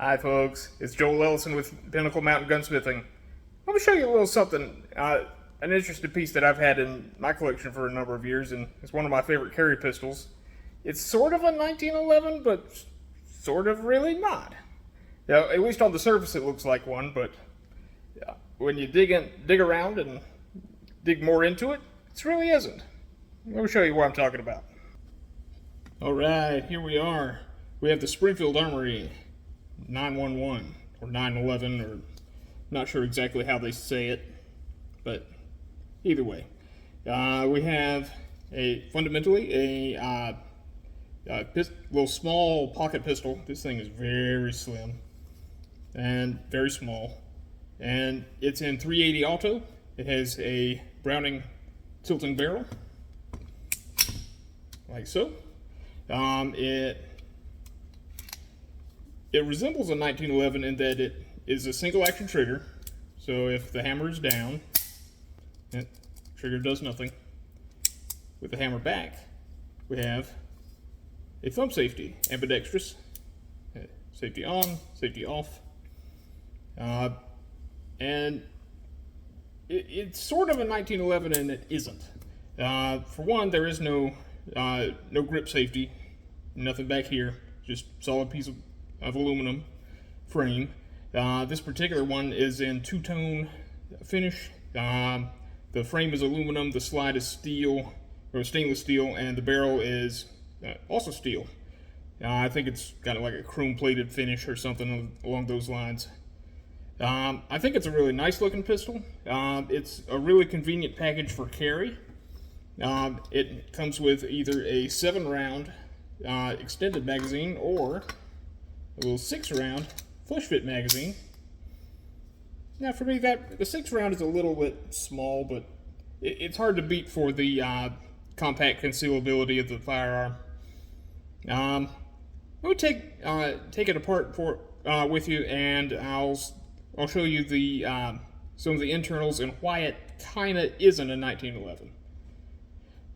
Hi folks, it's Joel Ellison with Pinnacle Mountain Gunsmithing. Let me show you a little something, an interesting piece that I've had in my collection for a number of years, and it's one of my favorite carry pistols. It's sort of a 1911, but sort of really not. Now, at least on the surface it looks like one, but when you dig around and dig more into it, it really isn't. Let me show you what I'm talking about. Alright, here we are. We have the Springfield Armory 911 or 911, or not sure exactly how they say it, but either way, we have fundamentally a little small pocket pistol. This thing is very slim and very small, and it's in 380 auto. It has a Browning tilting barrel, like so. It resembles a 1911 in that it is a single action trigger. So if the hammer is down, the trigger does nothing. With the hammer back, we have a thumb safety, ambidextrous. Safety on, safety off. And it's sort of a 1911 and it isn't. For one, there is no grip safety, nothing back here, just solid piece of aluminum frame. This particular one is in two-tone finish. The frame is aluminum, the slide is steel, or stainless steel, and the barrel is also steel. I think it's got like a chrome-plated finish or something along those lines. I think it's a really nice looking pistol. It's a really convenient package for carry. It comes with either a 7-round extended magazine or a little 6-round flush fit magazine. Now for me, the 6-round is a little bit small, but it's hard to beat for the compact concealability of the firearm. Let me take it apart with you, and I'll show you some of the internals and why it kinda isn't a 1911.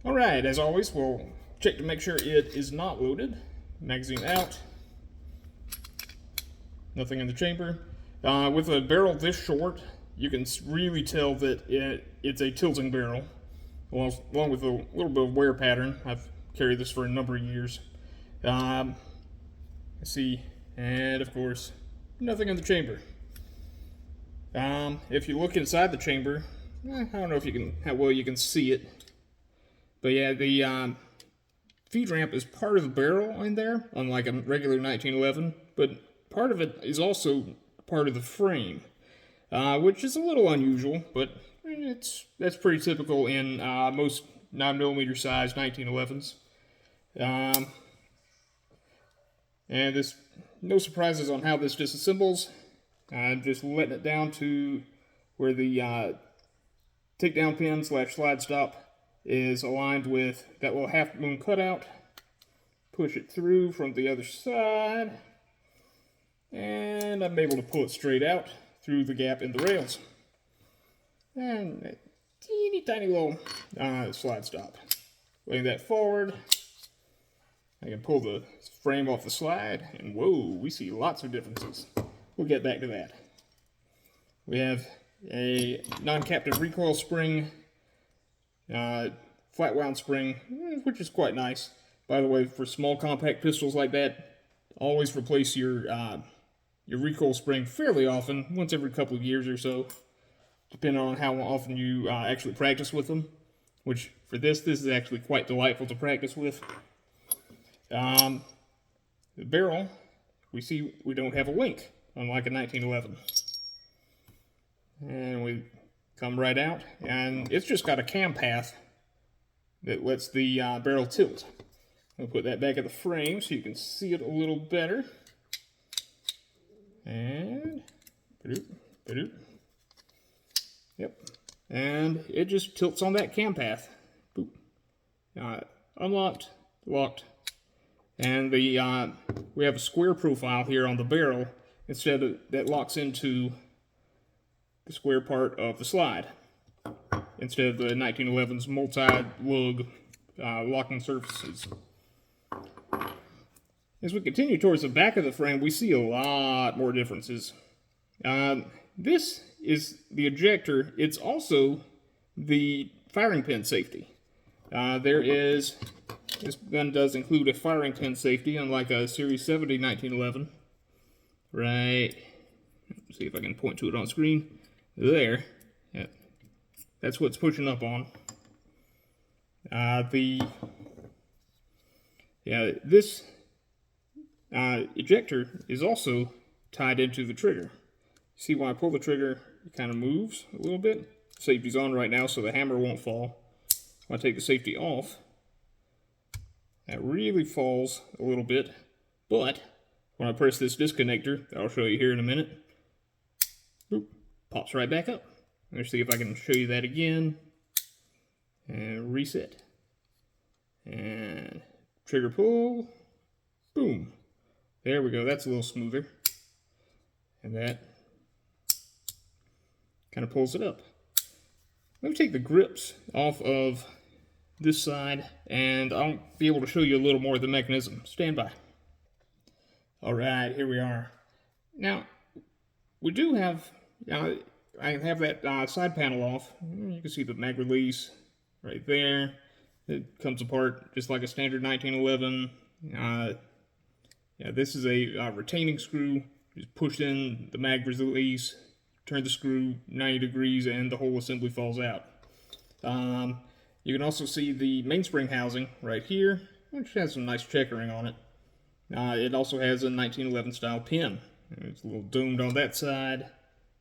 Alright, as always, we'll check to make sure it is not loaded. Magazine out. Nothing in the chamber. With a barrel this short, you can really tell that it's a tilting barrel, along with a little bit of wear pattern. I've carried this for a number of years. Let's see, and of course, nothing in the chamber. If you look inside the chamber, I don't know how well you can see it, but yeah, the feed ramp is part of the barrel in there, unlike a regular 1911, but part of it is also part of the frame, which is a little unusual, but that's pretty typical in most 9mm size 1911s. And there's no surprises on how this disassembles. I'm just letting it down to where the takedown pin / slide stop is aligned with that little half moon cutout. Push it through from the other side, and I'm able to pull it straight out through the gap in the rails. And a teeny tiny little slide stop. Laying that forward, I can pull the frame off the slide, and whoa, we see lots of differences. We'll get back to that. We have a non-captive recoil spring, flat wound spring, which is quite nice. By the way, for small compact pistols like that, always replace your recoil spring fairly often, once every couple of years or so, depending on how often you actually practice with them. Which, for this is actually quite delightful to practice with. The barrel, we see we don't have a link, unlike a 1911. And we come right out, and it's just got a cam path that lets the barrel tilt. I'll put that back at the frame so you can see it a little better. And yep, and it just tilts on that cam path. Boop. Unlocked, locked, and we have a square profile here on the barrel instead of that locks into the square part of the slide instead of the 1911's multi-lug locking surfaces. As we continue towards the back of the frame, we see a lot more differences. This is the ejector. It's also the firing pin safety. This gun does include a firing pin safety, unlike a Series 70 1911. Right, let's see if I can point to it on screen. There, yeah, that's what's pushing up on. This ejector is also tied into the trigger. See, when I pull the trigger, it kind of moves a little bit. Safety's on right now, so the hammer won't fall. When I take the safety off, that really falls a little bit, but when I press this disconnector, that I'll show you here in a minute, boop, pops right back up. Let's see if I can show you that again. And reset. And trigger pull. Boom. There we go. That's a little smoother. And that kind of pulls it up. Let me take the grips off of this side, and I'll be able to show you a little more of the mechanism. Stand by. Alright, here we are. Now, we do have, I have that side panel off. You can see the mag release right there. It comes apart just like a standard 1911. This is a retaining screw. Just push in the mag release, turn the screw 90 degrees, and the whole assembly falls out. You can also see the mainspring housing right here, which has some nice checkering on it. It also has a 1911 style pin. It's a little domed on that side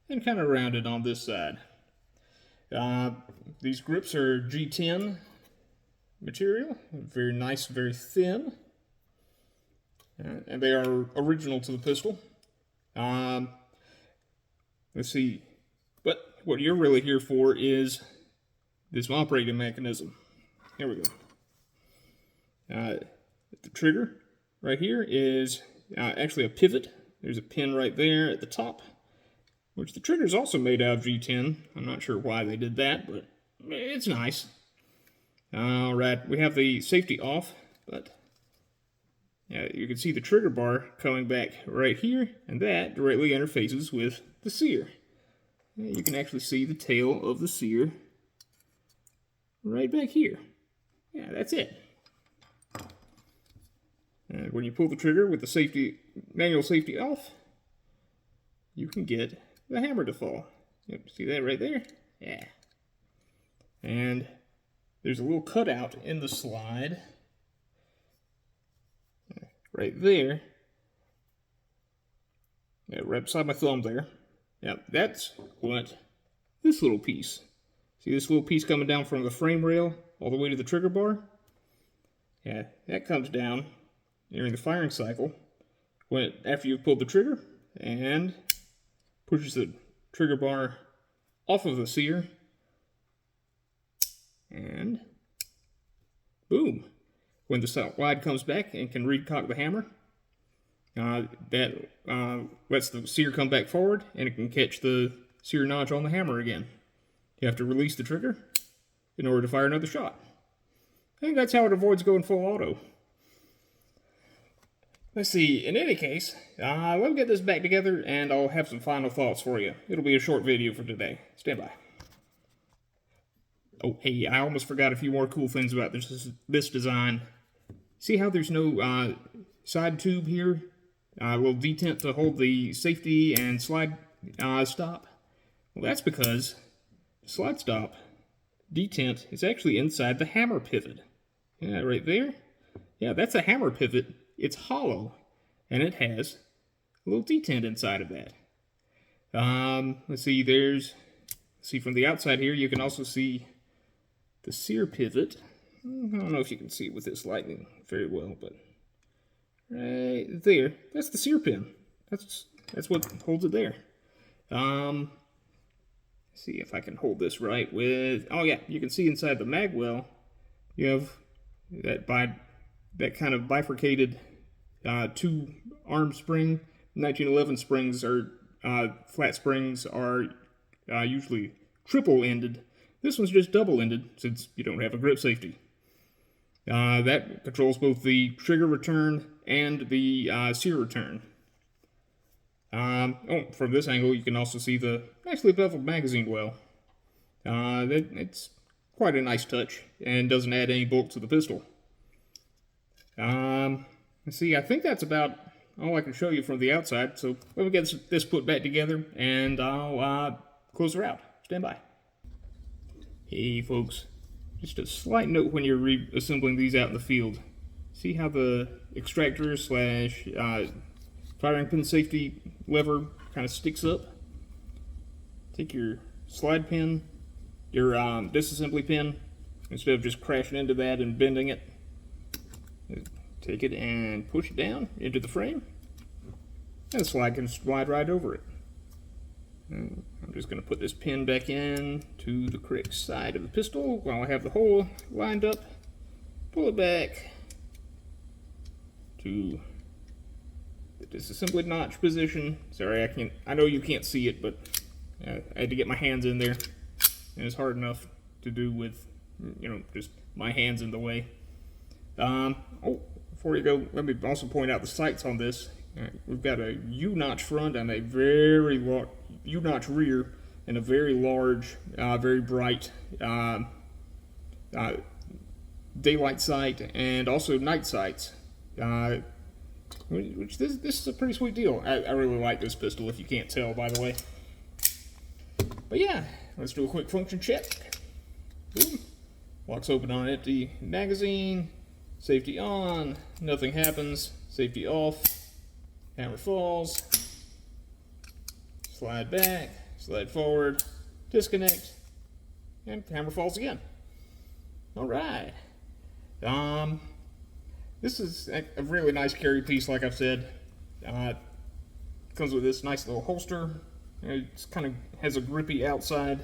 and kind of rounded on this side. These grips are G10 material, very nice, very thin, and they are original to the pistol. Let's see, but what you're really here for is this operating mechanism. Here we go. The trigger right here is actually a pivot. There's a pin right there at the top, which the trigger is also made out of G10. I'm not sure why they did that, but it's nice. Alright, we have the safety off, but you can see the trigger bar coming back right here, and that directly interfaces with the sear. You can actually see the tail of the sear right back here. Yeah, that's it. And when you pull the trigger with the manual safety off, you can get the hammer to fall. Yep, see that right there? Yeah. And there's a little cutout in the slide right there. Yeah, right beside my thumb there. Yeah, that's what this little piece. See this little piece coming down from the frame rail all the way to the trigger bar? Yeah, that comes down during the firing cycle after you've pulled the trigger and pushes the trigger bar off of the sear, and boom, when the slide comes back and can recock the hammer, that lets the sear come back forward, and it can catch the sear notch on the hammer again. You have to release the trigger in order to fire another shot. I think that's how it avoids going full auto. Let's see, in any case, let me get this back together and I'll have some final thoughts for you. It'll be a short video for today. Stand by. Oh, hey, I almost forgot a few more cool things about this design. See how there's no side tube here? A little detent to hold the safety and slide stop? Well, that's because the slide stop detent is actually inside the hammer pivot. Yeah, right there. Yeah, that's a hammer pivot. It's hollow, and it has a little detent inside of that. Let's see, from the outside here, you can also see the sear pivot. I don't know if you can see it with this lighting very well, but right there, that's the sear pin. That's what holds it there. Let's see if I can hold this right with, oh yeah, you can see inside the mag well, you have that kind of bifurcated two arm spring. 1911 springs are flat springs are usually triple ended. This one's just double ended since you don't have a grip safety. That controls both the trigger return and the sear return. From this angle, you can also see the nicely beveled magazine well. It's quite a nice touch and doesn't add any bulk to the pistol. Let's see, I think that's about all I can show you from the outside, so let me get this put back together and I'll close her out. Stand by. Hey folks, just a slight note when you're reassembling these out in the field. See how the extractor slash firing pin safety lever kind of sticks up? Take your slide pin, your disassembly pin, instead of just crashing into that and bending it, take it and push it down into the frame, and the slide can slide right over it. And I'm just going to put this pin back in to the correct side of the pistol while I have the hole lined up. Pull it back to the disassembly notch position. Sorry, I know you can't see it, but I had to get my hands in there, and it's hard enough to do with, just my hands in the way. Before you go, let me also point out the sights on this. We've got a U-notch front and a very large U-notch rear, and a very large, very bright daylight sight, and also night sights. Which this is a pretty sweet deal. I really like this pistol, if you can't tell, by the way. But yeah, let's do a quick function check. Boom. Locks open on empty magazine. Safety on. Nothing happens. Safety off. Hammer falls. Slide back. Slide forward. Disconnect. And hammer falls again. Alright. This is a really nice carry piece, like I've said. Comes with this nice little holster. It kind of has a grippy outside.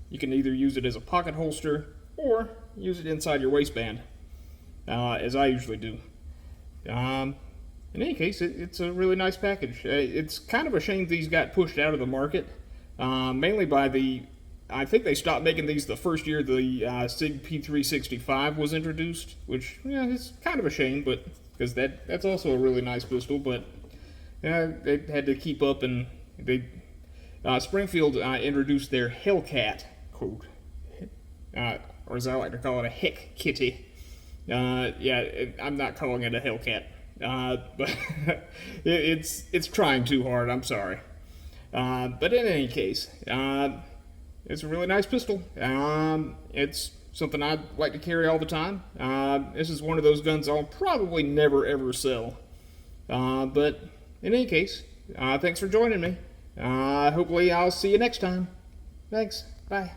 You can either use it as a pocket holster or use it inside your waistband, as I usually do. In any case, it's a really nice package. It's kind of a shame these got pushed out of the market, mainly by I think they stopped making these the first year the SIG P365 was introduced, which, it's kind of a shame, but because that's also a really nice pistol, but they had to keep up, and Springfield introduced their Hellcat, quote, or as I like to call it, a Heck Kitty. I'm not calling it a Hellcat, but it's trying too hard. I'm sorry, but in any case, it's a really nice pistol. It's something I'd like to carry all the time. This is one of those guns I'll probably never ever sell. But in any case, thanks for joining me. Hopefully I'll see you next time. Thanks. Bye.